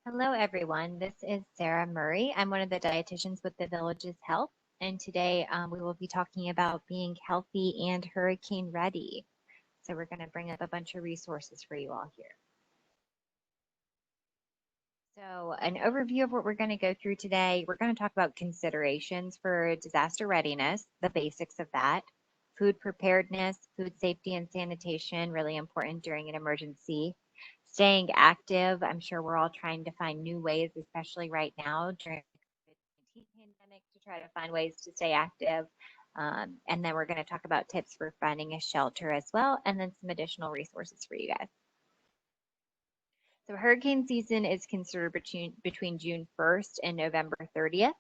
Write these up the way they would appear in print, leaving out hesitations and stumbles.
Hello, everyone. This is Sarah Murray. I'm one of the dietitians with the Villages Health, and today we will be talking about being healthy and hurricane ready. So we're going to bring up a bunch of resources for you all here. So an overview of what we're going to go through today, we're going to talk about considerations for disaster readiness, the basics of that, food preparedness, food safety and sanitation, really important during an emergency. Staying active, I'm sure we're all trying to find new ways, especially right now during the COVID-19 pandemic, to try to find ways to stay active. And then we're going to talk about tips for finding a shelter as well, and then some additional resources for you guys. So hurricane season is considered between June 1st and November 30th.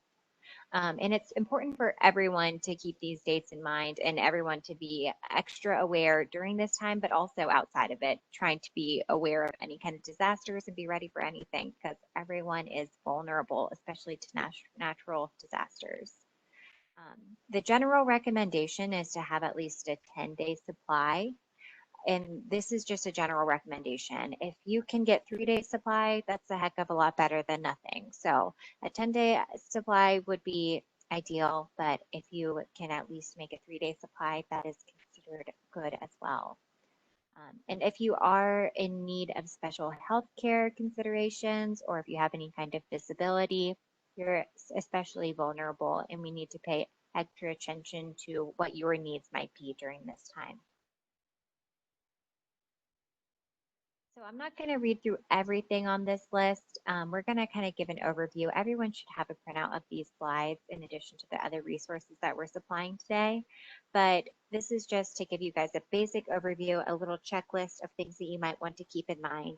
And it's important for everyone to keep these dates in mind and everyone to be extra aware during this time, but also outside of it, trying to be aware of any kind of disasters and be ready for anything because everyone is vulnerable, especially to natural disasters. The general recommendation is to have at least a 10-day supply, and this is just a general recommendation. If you can get 3 days supply, that's a heck of a lot better than nothing. So a 10-day supply would be ideal, but if you can at least make a 3-day supply, that is considered good as well. And if you are in need of special health care considerations, or if you have any kind of disability, you're especially vulnerable, and we need to pay extra attention to what your needs might be during this time. So I'm not going to read through everything on this list. We're going to kind of give an overview. Everyone should have a printout of these slides in addition to the other resources that we're supplying today. But this is just to give you guys a basic overview, a little checklist of things that you might want to keep in mind.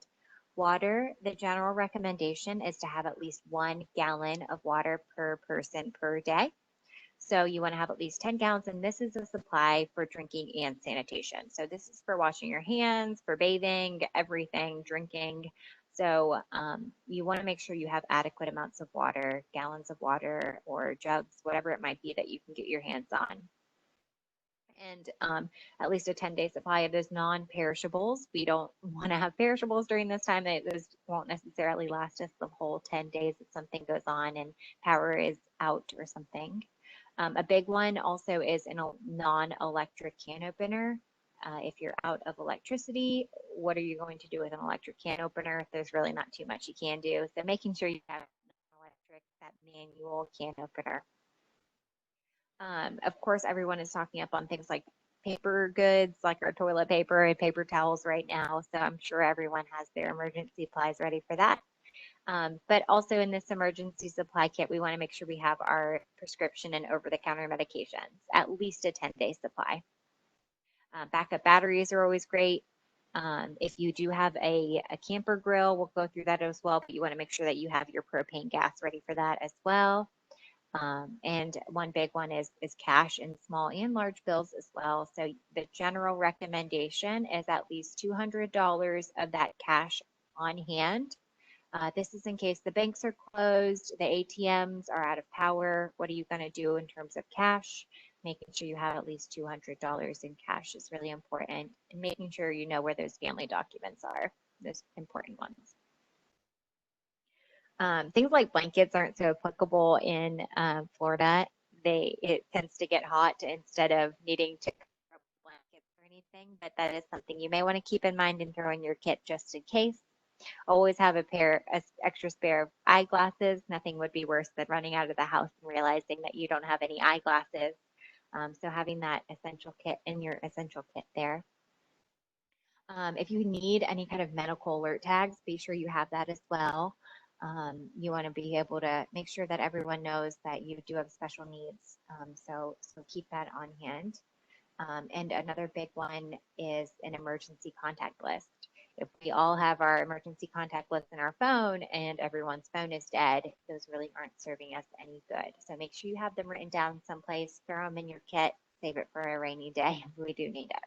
Water, the general recommendation is to have at least 1 gallon of water per person per day. So you want to have at least 10 gallons, and this is a supply for drinking and sanitation. So this is for washing your hands, for bathing, everything, drinking. So you want to make sure you have adequate amounts of water, gallons of water, or jugs, whatever it might be that you can get your hands on. And at least a 10-day supply of those non-perishables. We don't want to have perishables during this time. Those won't necessarily last us the whole 10 days if something goes on and power is out or something. A big one also is a non-electric can opener. If you're out of electricity, what are you going to do with an electric can opener? There's really not too much you can do. So making sure you have electric, that manual can opener. Of course, everyone is stocking up on things like paper goods, like our toilet paper and paper towels right now. So I'm sure everyone has their emergency supplies ready for that. But also in this emergency supply kit, we want to make sure we have our prescription and over-the-counter medications, at least a 10-day supply. Backup batteries are always great. If you do have a camper grill, we'll go through that as well, but you want to make sure that you have your propane gas ready for that as well. And one big one is cash in small and large bills as well. So the general recommendation is at least $200 of that cash on hand. This is in case the banks are closed, the ATMs are out of power. What are you going to do in terms of cash? Making sure you have at least $200 in cash is really important, and making sure you know where those family documents are, those important ones. Things like blankets aren't so applicable in Florida. It tends to get hot instead of needing to cover up blankets or anything, but that is something you may want to keep in mind and throw in your kit just in case. Always have a extra spare of eyeglasses. Nothing would be worse than running out of the house and realizing that you don't have any eyeglasses. So having that essential kit in your essential kit there. If you need any kind of medical alert tags, be sure you have that as well. You want to be able to make sure that everyone knows that you do have special needs. So keep that on hand. And another big one is an emergency contact list. If we all have our emergency contact list in our phone and everyone's phone is dead, those really aren't serving us any good. So make sure you have them written down someplace, throw them in your kit, save it for a rainy day if we do need it.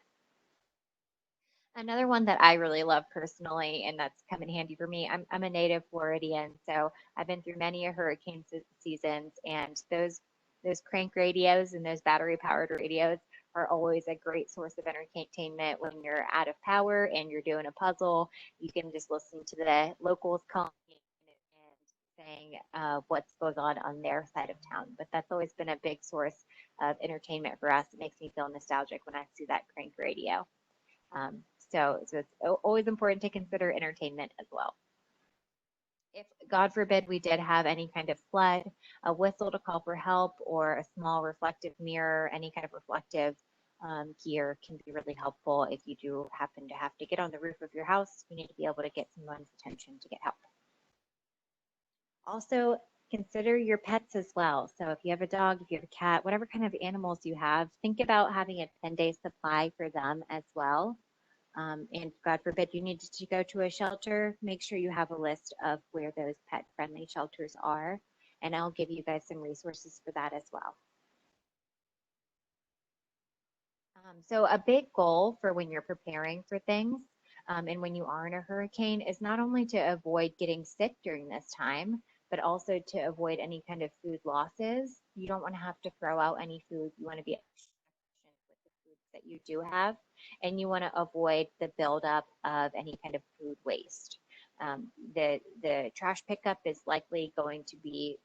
Another one that I really love personally, and that's come in handy for me. I'm a native Floridian, so I've been through many a hurricane seasons, and those crank radios and those battery powered radios are always a great source of entertainment when you're out of power and you're doing a puzzle. You can just listen to the locals calling playing what's going on their side of town. But that's always been a big source of entertainment for us. It makes me feel nostalgic when I see that crank radio. Um, so it's always important to consider entertainment as well. If, God forbid, we did have any kind of flood, a whistle to call for help or a small reflective mirror, any kind of reflective gear can be really helpful if you do happen to have to get on the roof of your house. You need to be able to get someone's attention to get help. Also, consider your pets as well. So if you have a dog, if you have a cat, whatever kind of animals you have, think about having a 10-day supply for them as well. And God forbid you need to go to a shelter, make sure you have a list of where those pet friendly shelters are. And I'll give you guys some resources for that as well. So a big goal for when you're preparing for things and when you are in a hurricane is not only to avoid getting sick during this time, but also to avoid any kind of food losses. You don't want to have to throw out any food. You want to be efficient with the foods that you do have, and you want to avoid the buildup of any kind of food waste. The trash pickup is likely going to be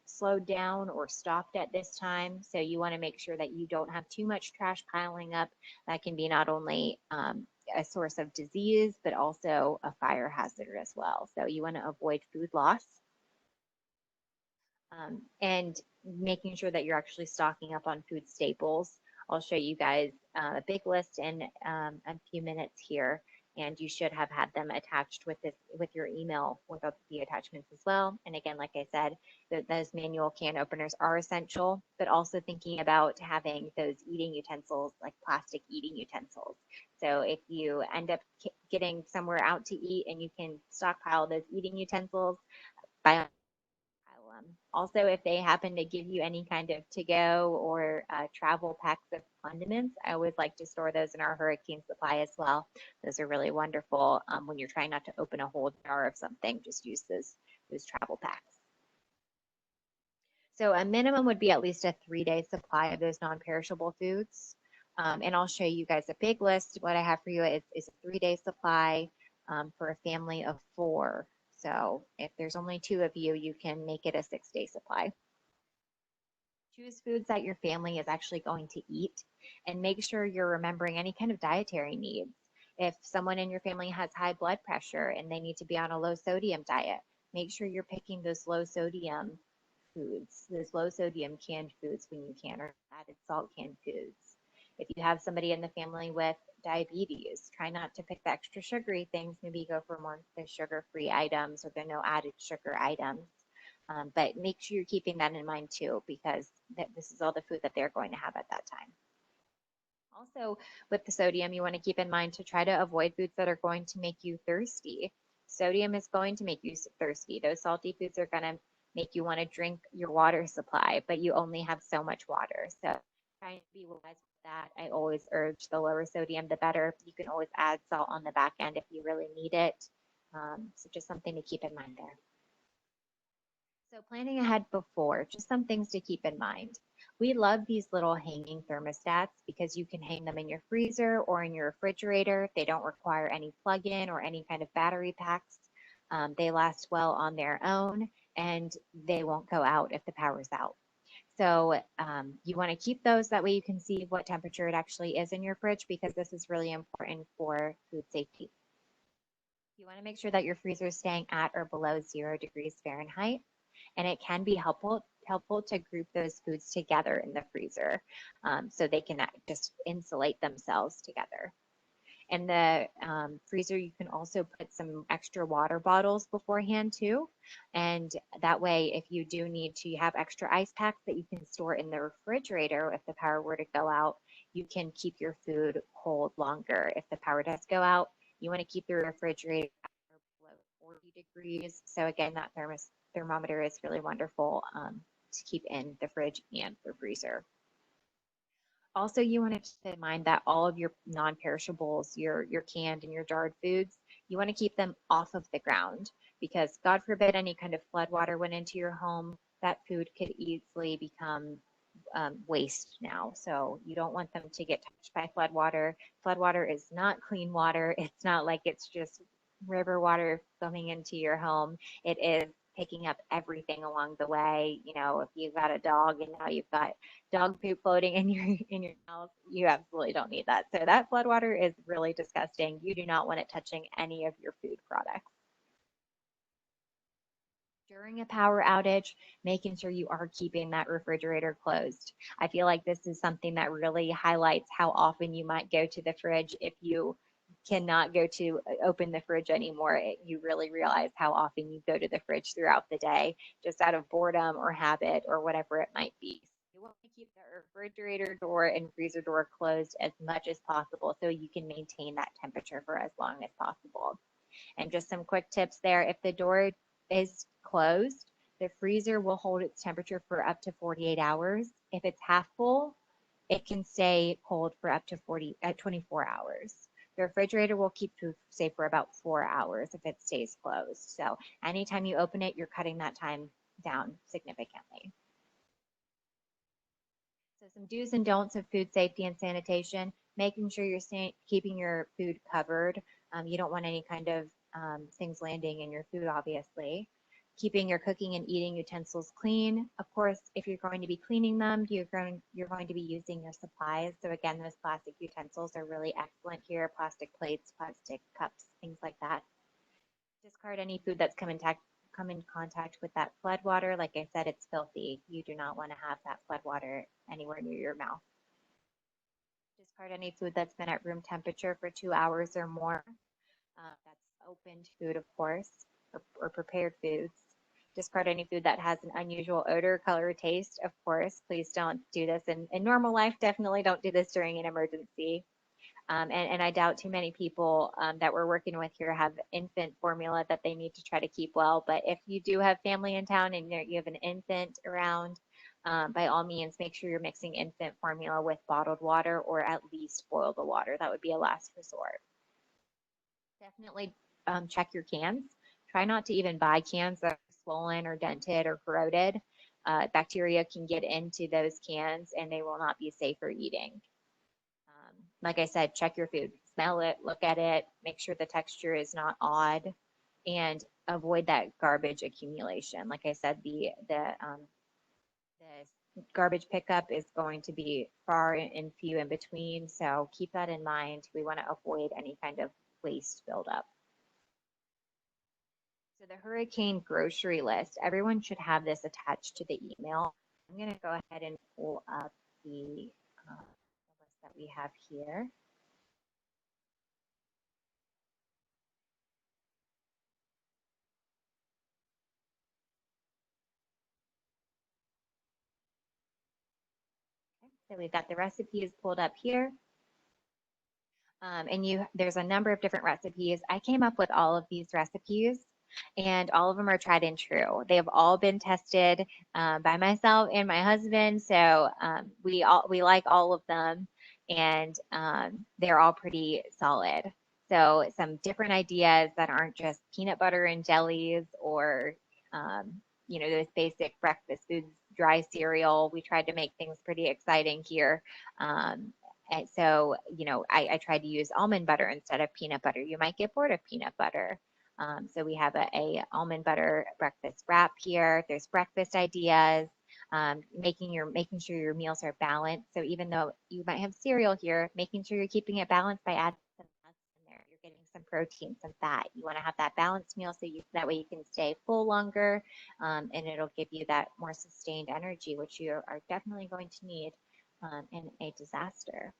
slowed down or stopped at this time. So you want to make sure that you don't have too much trash piling up. That can be not only a source of disease, but also a fire hazard as well. So you want to avoid food loss. And making sure that you're actually stocking up on food staples. I'll show you guys a big list in a few minutes here, and you should have had them attached with your email with the attachments as well. And again, like I said, those manual can openers are essential, but also thinking about having those eating utensils, like plastic eating utensils. So if you end up getting somewhere out to eat and you can stockpile those eating utensils, by also, if they happen to give you any kind of to-go or travel packs of condiments, I always like to store those in our hurricane supply as well. Those are really wonderful when you're trying not to open a whole jar of something. Just use those travel packs. So a minimum would be at least a 3-day supply of those non-perishable foods. And I'll show you guys a big list. What I have for you is a 3-day supply for a family of 4. So if there's only 2 of you, you can make it a 6-day supply. Choose foods that your family is actually going to eat and make sure you're remembering any kind of dietary needs. If someone in your family has high blood pressure and they need to be on a low sodium diet, make sure you're picking those low sodium foods, those low sodium canned foods when you can, or added salt canned foods. If you have somebody in the family with diabetes, try not to pick the extra sugary things. Maybe go for more the sugar-free items or the no added sugar items. But make sure you're keeping that in mind too, because this is all the food that they're going to have at that time. Also, with the sodium, you want to keep in mind to try to avoid foods that are going to make you thirsty. Sodium is going to make you thirsty. Those salty foods are going to make you want to drink your water supply, but you only have so much water. So trying to be wise with that. I always urge the lower sodium, the better. You can always add salt on the back end if you really need it. So just something to keep in mind there. So planning ahead before, just some things to keep in mind. We love these little hanging thermostats because you can hang them in your freezer or in your refrigerator. They don't require any plug-in or any kind of battery packs. They last well on their own and they won't go out if the power's out. So you want to keep those. That way you can see what temperature it actually is in your fridge, because this is really important for food safety. You want to make sure that your freezer is staying at or below 0 degrees Fahrenheit. And it can be helpful to group those foods together in the freezer so they can just insulate themselves together. In the freezer, you can also put some extra water bottles beforehand too. And that way, if you do need to have extra ice packs that you can store in the refrigerator, if the power were to go out, you can keep your food cold longer. If the power does go out, you want to keep the refrigerator below 40 degrees. So again, that thermometer is really wonderful to keep in the fridge and the freezer. Also, you want to keep in mind that all of your non-perishables, your canned and your jarred foods, you want to keep them off of the ground, because God forbid any kind of flood water went into your home, that food could easily become waste now. So you don't want them to get touched by flood water. Flood water is not clean water. It's not like it's just river water coming into your home. It is picking up everything along the way. You know, if you've got a dog and now you've got dog poop floating in your house, you absolutely don't need that. So that flood water is really disgusting. You do not want it touching any of your food products. During a power outage, making sure you are keeping that refrigerator closed. I feel like this is something that really highlights how often you might go to the fridge if you cannot go to open the fridge anymore. You really realize how often you go to the fridge throughout the day, just out of boredom or habit or whatever it might be. You want to keep the refrigerator door and freezer door closed as much as possible so you can maintain that temperature for as long as possible. And just some quick tips there. If the door is closed, the freezer will hold its temperature for up to 48 hours. If it's half full, it can stay cold for up to 24 hours. The refrigerator will keep food safe for about 4 hours if it stays closed. So anytime you open it, you're cutting that time down significantly. So some do's and don'ts of food safety and sanitation, making sure you're keeping your food covered. You don't want any kind of things landing in your food, obviously. Keeping your cooking and eating utensils clean. Of course, if you're going to be cleaning them, you're going to be using your supplies. So again, those plastic utensils are really excellent here. Plastic plates, plastic cups, things like that. Discard any food that's come in contact with that flood water. Like I said, it's filthy. You do not want to have that flood water anywhere near your mouth. Discard any food that's been at room temperature for 2 hours or more. That's opened food, of course, or prepared foods. Discard any food that has an unusual odor, color, taste. Of course, please don't do this in normal life. Definitely don't do this during an emergency. And I doubt too many people that we're working with here have infant formula that they need to try to keep well. But if you do have family in town and you have an infant around, by all means, make sure you're mixing infant formula with bottled water or at least boil the water. That would be a last resort. Definitely check your cans. Try not to even buy cans that are swollen or dented or corroded. Bacteria can get into those cans and they will not be safe for eating. Like I said, check your food, smell it, look at it, make sure the texture is not odd, and avoid that garbage accumulation. Like I said, the garbage pickup is going to be far and few in between, so keep that in mind. We want to avoid any kind of waste buildup. So the hurricane grocery list, everyone should have this attached to the email. I'm going to go ahead and pull up the list that we have here. So we've got the recipes pulled up here. And there's a number of different recipes. I came up with all of these recipes and all of them are tried and true. They have all been tested by myself and my husband. So we like all of them and they're all pretty solid. So some different ideas that aren't just peanut butter and jellies or those basic breakfast foods, dry cereal. We tried to make things pretty exciting here. And so, I tried to use almond butter instead of peanut butter. You might get bored of peanut butter. So we have a almond butter breakfast wrap here. There's breakfast ideas, making sure your meals are balanced. So even though you might have cereal here, making sure you're keeping it balanced by adding some nuts in there. You're getting some protein, some fat. You want to have that balanced meal so that way you can stay full longer, and it'll give you that more sustained energy, which you are definitely going to need in a disaster.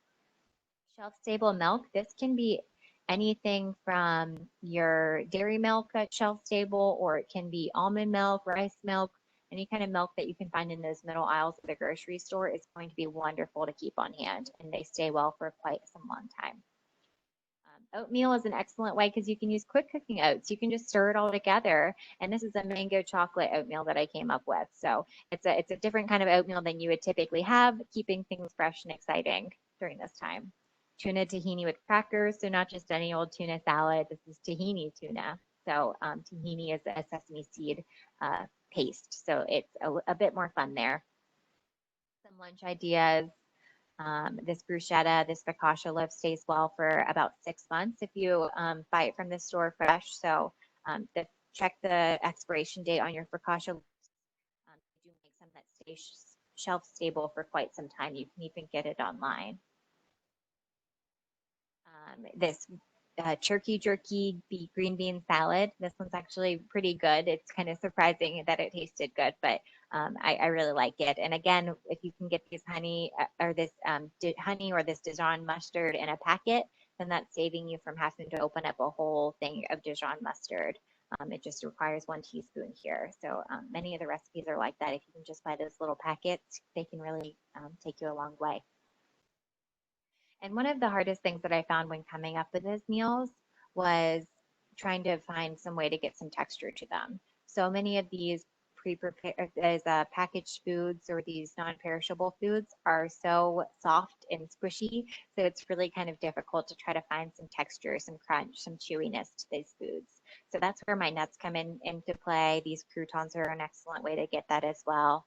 Shelf stable milk. This can be anything from your dairy milk that's shelf stable, or it can be almond milk, rice milk, any kind of milk that you can find in those middle aisles of the grocery store is going to be wonderful to keep on hand, and they stay well for quite some long time. Oatmeal is an excellent way because you can use quick cooking oats. You can just stir it all together. And this is a mango chocolate oatmeal that I came up with. So it's a different kind of oatmeal than you would typically have, keeping things fresh and exciting during this time. Tuna tahini with crackers. So not just any old tuna salad. This is tahini tuna. So tahini is a sesame seed paste. So it's a bit more fun there. Some lunch ideas. This bruschetta, this focaccia loaf stays well for about 6 months if you buy it from the store fresh. So the check the expiration date on your focaccia. They do make some that stay shelf stable for quite some time. You can even get it online. This turkey jerky green bean salad. This one's actually pretty good. It's kind of surprising that it tasted good, but I really like it. And again, if you can get these honey or this honey or this Dijon mustard in a packet, then that's saving you from having to open up a whole thing of Dijon mustard. It just requires 1 teaspoon here. So many of the recipes are like that. If you can just buy those little packets, they can really take you a long way. And one of the hardest things that I found when coming up with those meals was trying to find some way to get some texture to them. So many of these pre-prepared as packaged foods or these non-perishable foods are so soft and squishy, so it's really kind of difficult to try to find some texture, some crunch, some chewiness to these foods. So that's where my nuts come into play. These croutons are an excellent way to get that as well.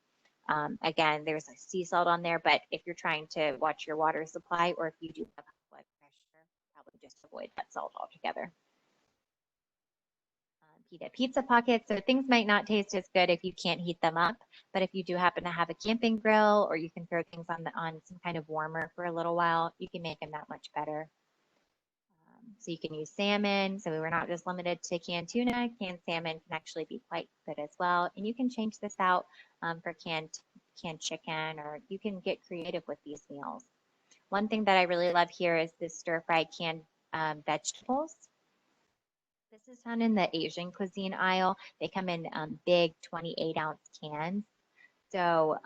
Again, there's a sea salt on there, but if you're trying to watch your water supply or if you do have high blood pressure, probably just avoid that salt altogether. Pizza pockets, so things might not taste as good if you can't heat them up, but if you do happen to have a camping grill or you can throw things on some kind of warmer for a little while, you can make them that much better. So you can use salmon. So we're not just limited to canned tuna. Canned salmon can actually be quite good as well. And you can change this out for canned chicken, or you can get creative with these meals. One thing that I really love here is this stir-fried canned vegetables. This is found in the Asian cuisine aisle. They come in big 28-ounce cans. So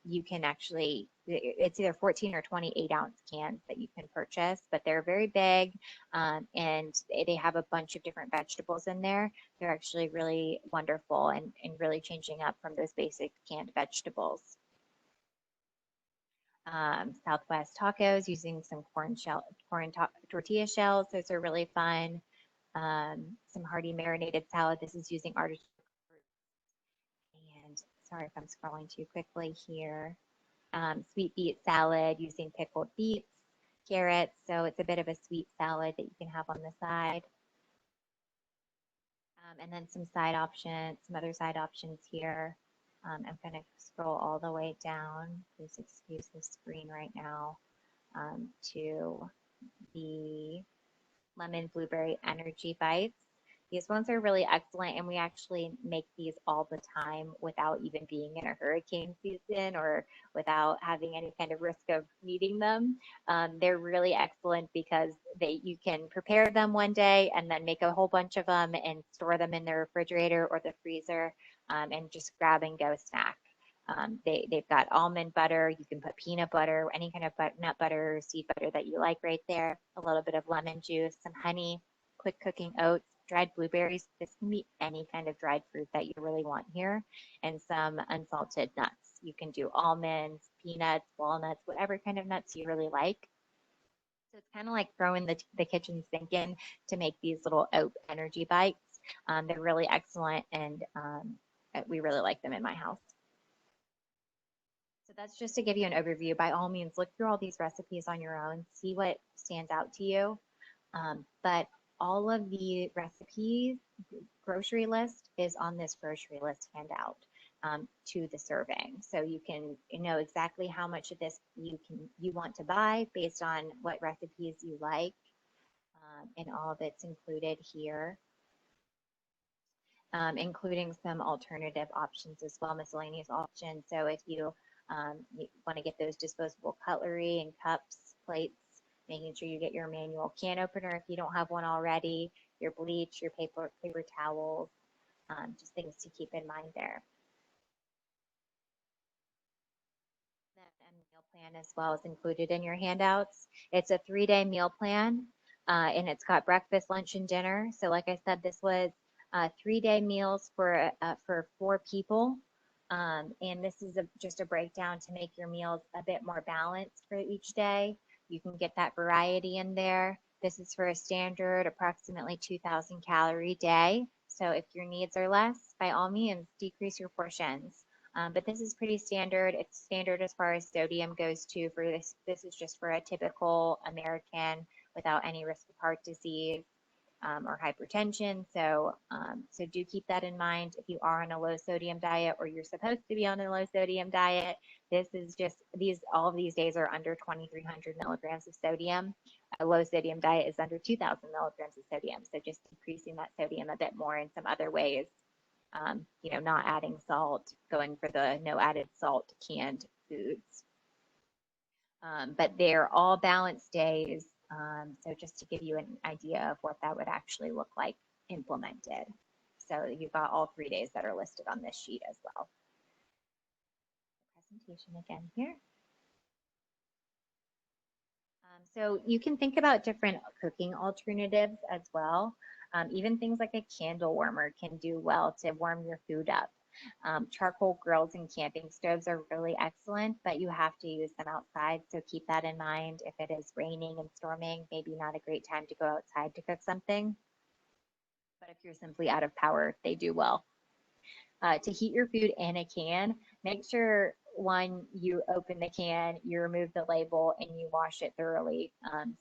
you can actually, it's either 14 or 28-ounce cans that you can purchase, but they're very big and they have a bunch of different vegetables in there. They're actually really wonderful and really changing up from those basic canned vegetables. Southwest tacos using some corn tortilla shells. Those are really fun. Some hearty marinated salad. This is using artichoke. And sorry if I'm scrolling too quickly here. Sweet beet salad using pickled beets, carrots. So it's a bit of a sweet salad that you can have on the side. And then some side options, some other side options here. I'm going to scroll all the way down. Please excuse the screen right now to the lemon blueberry energy bites. These ones are really excellent, and we actually make these all the time without even being in a hurricane season or without having any kind of risk of needing them. They're really excellent because you can prepare them one day and then make a whole bunch of them and store them in the refrigerator or the freezer and just grab and go snack. They've got almond butter. You can put peanut butter, any kind of nut butter, seed butter that you like right there. A little bit of lemon juice, some honey, quick cooking oats, dried blueberries. This can be any kind of dried fruit that you really want here, and some unsalted nuts. You can do almonds, peanuts, walnuts, whatever kind of nuts you really like. So it's kind of like throwing the kitchen sink in to make these little oat energy bites. They're really excellent, and we really like them in my house. So that's just to give you an overview. By all means, look through all these recipes on your own, see what stands out to you. But all of the recipes, grocery list is on this grocery list handout to the serving. So you can know exactly how much of this you want to buy based on what recipes you like, and all of it's included here. Including some alternative options as well, miscellaneous options. So if you want to get those disposable cutlery and cups, plates, making sure you get your manual can opener if you don't have one already, your bleach, your paper towels, just things to keep in mind there. That meal plan as well is included in your handouts. It's a 3-day meal plan, and it's got breakfast, lunch, and dinner. So like I said, this was 3-day meals for 4 people. And this is just a breakdown to make your meals a bit more balanced for each day. You can get that variety in there. This is for a standard approximately 2,000 calorie day. So if your needs are less, by all means, decrease your portions. But this is pretty standard. It's standard as far as sodium goes too for this. This is just for a typical American without any risk of heart disease. or hypertension. So do keep that in mind if you are on a low sodium diet or you're supposed to be on a low sodium diet. This is just all of these days are under 2,300 milligrams of sodium. A low sodium diet is under 2,000 milligrams of sodium. So just decreasing that sodium a bit more in some other ways. Not adding salt, going for the no added salt canned foods. But they're all balanced days. So just to give you an idea of what that would actually look like implemented. So you've got all 3 days that are listed on this sheet as well. Presentation again here. So you can think about different cooking alternatives as well. Even things like a candle warmer can do well to warm your food up. Charcoal grills and camping stoves are really excellent, but you have to use them outside. So keep that in mind. If it is raining and storming, maybe not a great time to go outside to cook something. But if you're simply out of power, they do well. To heat your food in a can, make sure one, you open the can, you remove the label, and you wash it thoroughly.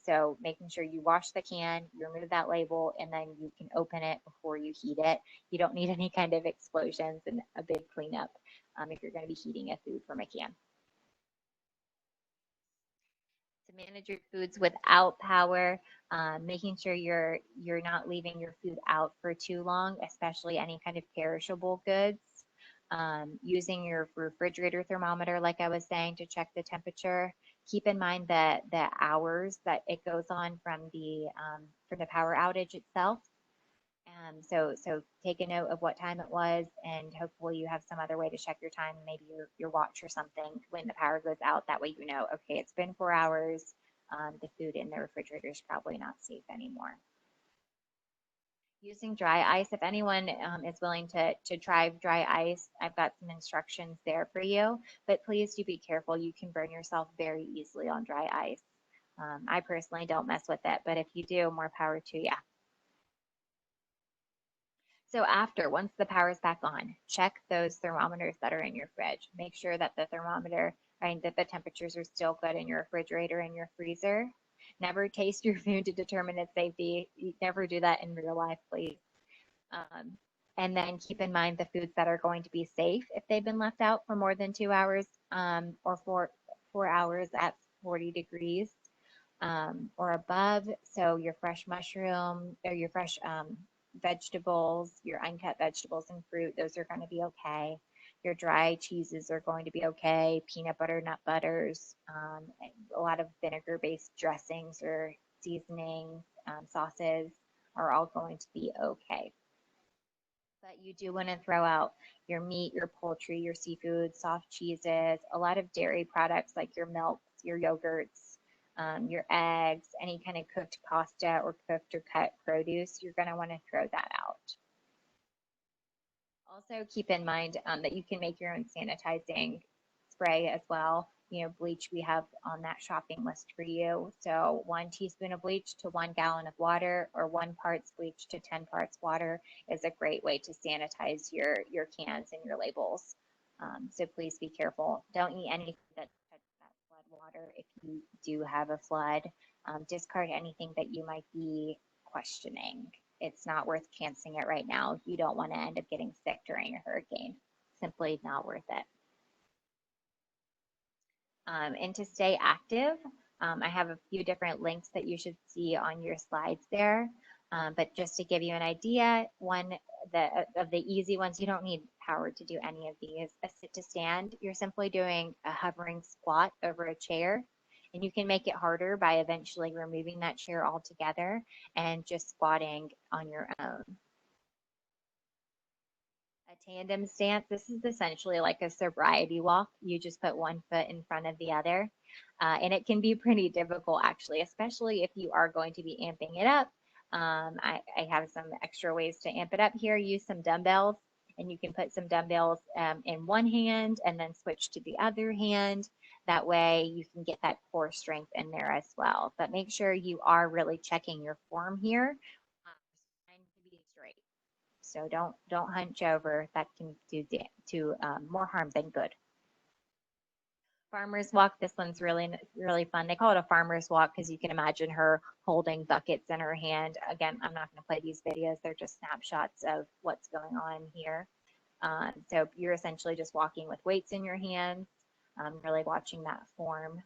So making sure you wash the can, you remove that label, and then you can open it before you heat it. You don't need any kind of explosions and a big cleanup if you're going to be heating a food from a can. To manage your foods without power, making sure you're not leaving your food out for too long, especially any kind of perishable goods. Using your refrigerator thermometer, like I was saying, to check the temperature. Keep in mind that the hours that it goes on from the power outage itself. So take a note of what time it was, and hopefully you have some other way to check your time, maybe your watch or something when the power goes out. That way you know, okay, it's been 4 hours. The food in the refrigerator is probably not safe anymore. Using dry ice, if anyone is willing to try dry ice, I've got some instructions there for you, but please do be careful. You can burn yourself very easily on dry ice. I personally don't mess with it, but if you do, more power to you. So once the power is back on, check those thermometers that are in your fridge. Make sure that the that the temperatures are still good in your refrigerator and your freezer. Never taste your food to determine its safety. You never do that in real life, please. And then keep in mind the foods that are going to be safe if they've been left out for more than 2 hours or 4 hours at 40 degrees or above. So your fresh mushroom or your fresh vegetables, your uncut vegetables and fruit, those are going to be okay. Your dry cheeses are going to be okay. Peanut butter, nut butters, a lot of vinegar-based dressings or seasonings, sauces are all going to be okay. But you do want to throw out your meat, your poultry, your seafood, soft cheeses, a lot of dairy products like your milks, your yogurts, your eggs, any kind of cooked pasta or cooked or cut produce, you're going to want to throw that out. Also keep in mind that you can make your own sanitizing spray as well. Bleach we have on that shopping list for you. So 1 teaspoon of bleach to 1 gallon of water, or 1 parts bleach to 10 parts water is a great way to sanitize your cans and your labels. So please be careful. Don't eat anything that touches that flood water if you do have a flood. Discard anything that you might be questioning. It's not worth chancing it right now. You don't want to end up getting sick during a hurricane. Simply not worth it. And to stay active, I have a few different links that you should see on your slides there. But just to give you an idea, one of the easy ones, you don't need power to do any of these. A sit to stand, you're simply doing a hovering squat over a chair. And you can make it harder by eventually removing that chair altogether and just squatting on your own. A tandem stance, this is essentially like a sobriety walk. You just put one foot in front of the other. And it can be pretty difficult, actually, especially if you are going to be amping it up. I have some extra ways to amp it up here. Use some dumbbells, and you can put some dumbbells in one hand and then switch to the other hand. That way you can get that core strength in there as well. But make sure you are really checking your form here. Trying to be straight. So don't hunch over. That can do more harm than good. Farmer's walk. This one's really fun. They call it a farmer's walk because you can imagine her holding buckets in her hand. Again, I'm not going to play these videos. They're just snapshots of what's going on here. So you're essentially just walking with weights in your hands, really watching that form.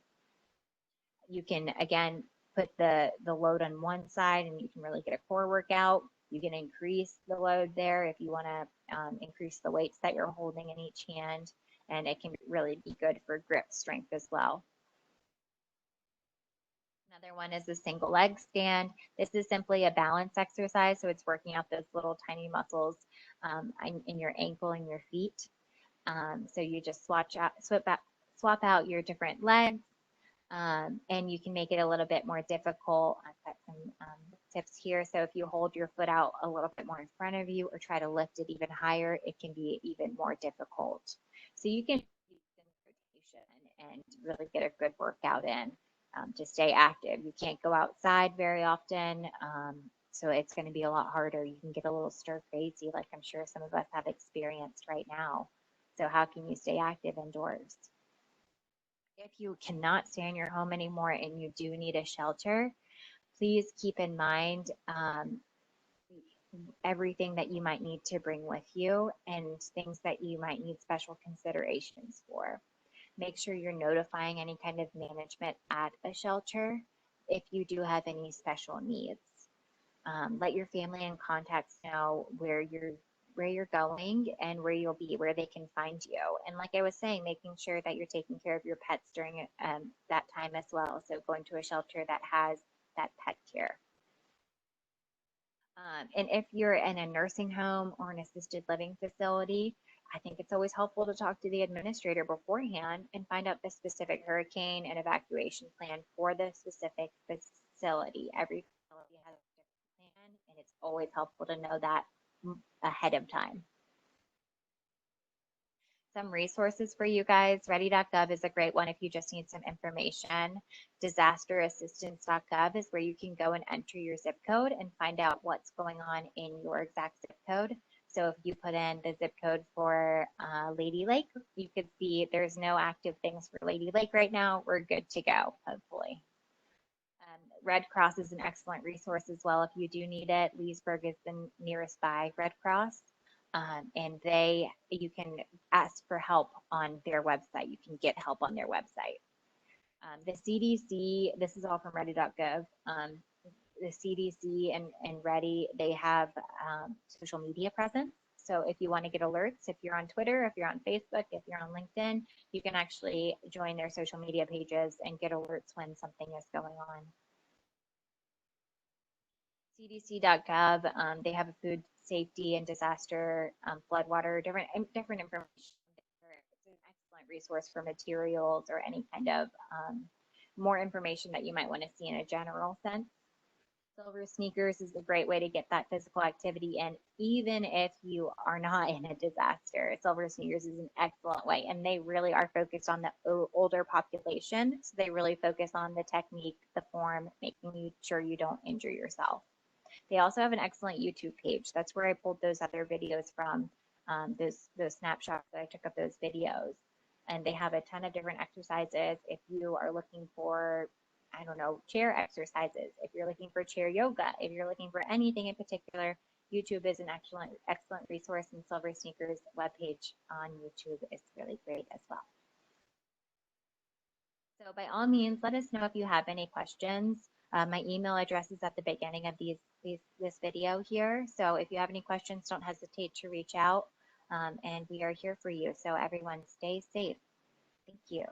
You can, again, put the load on one side and you can really get a core workout. You can increase the load there if you want to increase the weights that you're holding in each hand, and it can really be good for grip strength as well. Another one is the single leg stand. This is simply a balance exercise, so it's working out those little tiny muscles in your ankle and your feet. So you just swap out your different legs, and you can make it a little bit more difficult. I've got some tips here. So if you hold your foot out a little bit more in front of you or try to lift it even higher, it can be even more difficult. So you can use rotation and really get a good workout in to stay active. You can't go outside very often, so it's going to be a lot harder. You can get a little stir crazy, like I'm sure some of us have experienced right now. So how can you stay active indoors? If you cannot stay in your home anymore and you do need a shelter, please keep in mind everything that you might need to bring with you and things that you might need special considerations for. Make sure you're notifying any kind of management at a shelter if you do have any special needs. Let your family and contacts know where you're going and where you'll be, where they can find you. And like I was saying, making sure that you're taking care of your pets during that time as well. So going to a shelter that has that pet care. And if you're in a nursing home or an assisted living facility, I think it's always helpful to talk to the administrator beforehand and find out the specific hurricane and evacuation plan for the specific facility. Every facility has a different plan, and it's always helpful to know that ahead of time. Some resources for you guys. Ready.gov is a great one if you just need some information. Disasterassistance.gov is where you can go and enter your zip code and find out what's going on in your exact zip code. So if you put in the zip code for Lady Lake, you could see there's no active things for Lady Lake right now. We're good to go, hopefully. Red Cross is an excellent resource as well if you do need it. Leesburg is the nearest by Red Cross. And you can ask for help on their website. You can get help on their website. The CDC, this is all from ready.gov. The CDC and Ready, they have social media presence. So if you want to get alerts, if you're on Twitter, if you're on Facebook, if you're on LinkedIn, you can actually join their social media pages and get alerts when something is going on. CDC.gov, they have a food safety and disaster, floodwater, different information. It's an excellent resource for materials or any kind of more information that you might want to see in a general sense. SilverSneakers is a great way to get that physical activity in, even if you are not in a disaster. SilverSneakers is an excellent way, and they really are focused on the older population. So they really focus on the technique, the form, making sure you don't injure yourself. They also have an excellent YouTube page. That's where I pulled those other videos from, those snapshots that I took of those videos. And they have a ton of different exercises. If you are looking for, I don't know, chair exercises, if you're looking for chair yoga, if you're looking for anything in particular, YouTube is an excellent resource, and SilverSneakers webpage on YouTube is really great as well. So by all means, let us know if you have any questions. My email address is at the beginning of this video here. So if you have any questions, don't hesitate to reach out, and we are here for you. So everyone stay safe. Thank you.